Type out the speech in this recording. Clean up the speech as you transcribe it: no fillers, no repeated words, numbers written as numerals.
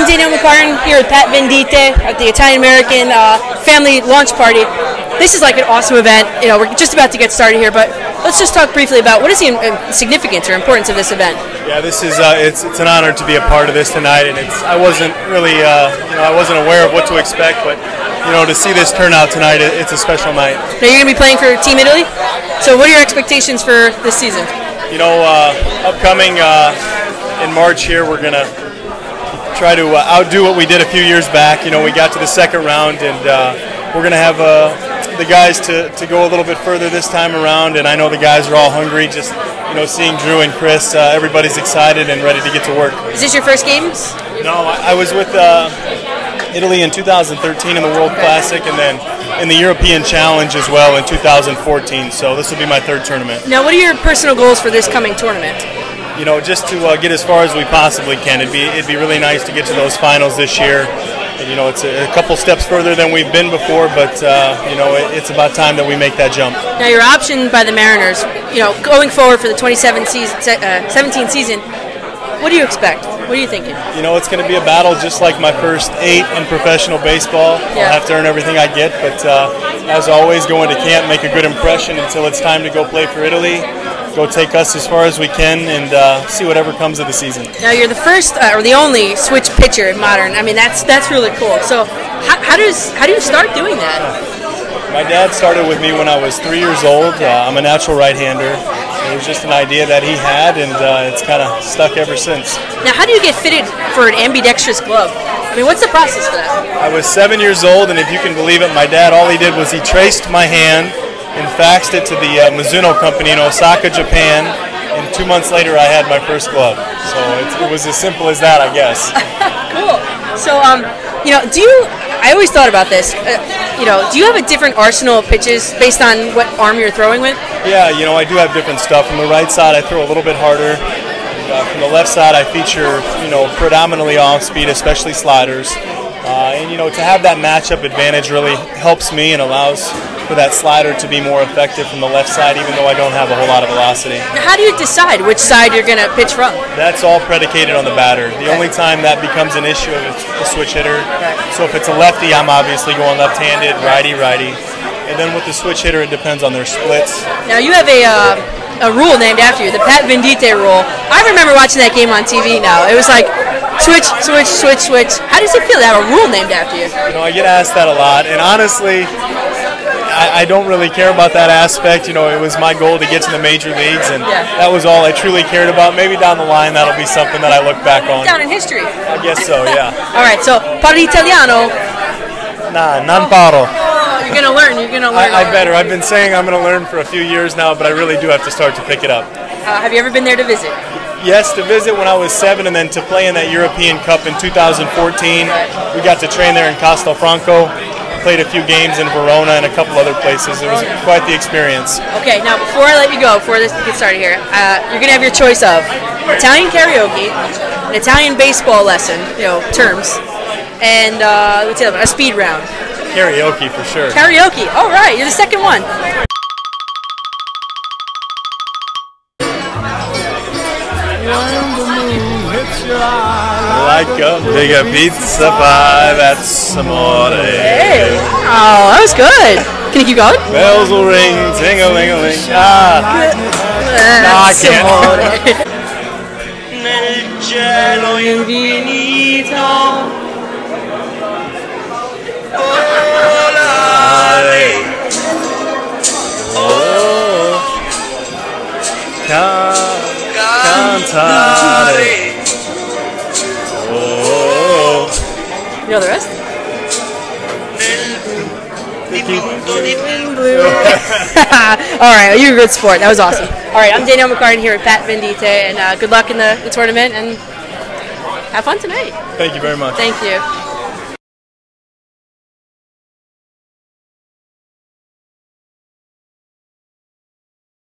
Danielle McCartan here with Pat Venditte at the Italian American family launch party. This is like an awesome event. You know, we're just about to get started here, but let's just talk briefly about what is the significance or importance of this event. Yeah, this is it's an honor to be a part of this tonight, and I wasn't really I wasn't aware of what to expect, but to see this turnout tonight, it's a special night. Now you're going to be playing for Team Italy. So what are your expectations for this season? Upcoming in March here, we're going to try to outdo what we did a few years back. We got to the second round, and we're going to have the guys to go a little bit further this time around, and I know the guys are all hungry. Just seeing Drew and Chris, everybody's excited and ready to get to work. Is this your first games? No, I was with Italy in 2013 in the World Classic, and then in the European Challenge as well in 2014. So this will be my third tournament. Now, what are your personal goals for this coming tournament? Just to get as far as we possibly can. It'd be really nice to get to those finals this year. And, it's a couple steps further than we've been before, but it's about time that we make that jump. Now, you're optioned by the Mariners. Going forward for the 2017 season. What do you expect? What are you thinking? It's going to be a battle just like my first 8 in professional baseball. Yeah. I'll have to earn everything I get, but as always, going to camp, make a good impression until it's time to go play for Italy. Go take us as far as we can and see whatever comes of the season. Now you're the first or the only switch pitcher in modern. I mean, that's really cool. So how do you start doing that? My dad started with me when I was 3 years old. I'm a natural right-hander. It was just an idea that he had, and it's kind of stuck ever since. Now, how do you get fitted for an ambidextrous glove? I mean, what's the process for that? I was 7 years old, and if you can believe it, my dad, all he did was he traced my hand and faxed it to the Mizuno company in Osaka, Japan, and 2 months later I had my first glove. So it was as simple as that, I guess. Cool. So, I always thought about this. Do you have a different arsenal of pitches based on what arm you're throwing with? Yeah, I do have different stuff. From the right side, I throw a little bit harder. From the left side, I feature, predominantly off speed, especially sliders. To have that matchup advantage really helps me and allows for that slider to be more effective from the left side, even though I don't have a whole lot of velocity. Now, how do you decide which side you're going to pitch from? That's all predicated on the batter. The only time that becomes an issue is a switch hitter. Okay. So if it's a lefty, I'm obviously going left-handed, righty. And then with the switch hitter, it depends on their splits. Now, you have a rule named after you, the Pat Venditte Rule. I remember watching that game on TV now. It was like switch. How does it feel to have a rule named after you? I get asked that a lot, and honestly, I don't really care about that aspect. It was my goal to get to the major leagues, and that was all I truly cared about. Maybe down the line that'll be something that I look back on. Down in history. I guess so, yeah. All right, so Parli italiano? Nah, non parlo. You're going to learn. I better. I've been saying I'm going to learn for a few years now, but I really do have to start to pick it up. Have you ever been there to visit? Yes, to visit when I was 7, and then to play in that European Cup in 2014. We got to train there in Castelfranco. Played a few games in Verona and a couple other places. It was quite the experience. Okay, now before I let you go, before this gets started here, you're going to have your choice of Italian karaoke, an Italian baseball lesson, terms, and what's the other one? A speed round. Karaoke for sure. Karaoke. All right, you're the second one. Like a bigger pizza pie, that's amore. Hey, wow, that was good. Can you keep going? Bells will ring, ting-a-ling-a-ling. That's amore. Nel cielo infinito volare. Cantare. You know the rest? All right, you're a good sport. That was awesome. All right, I'm Danielle McCartan here with Pat Venditte, and good luck in the tournament, and have fun tonight. Thank you very much. Thank you.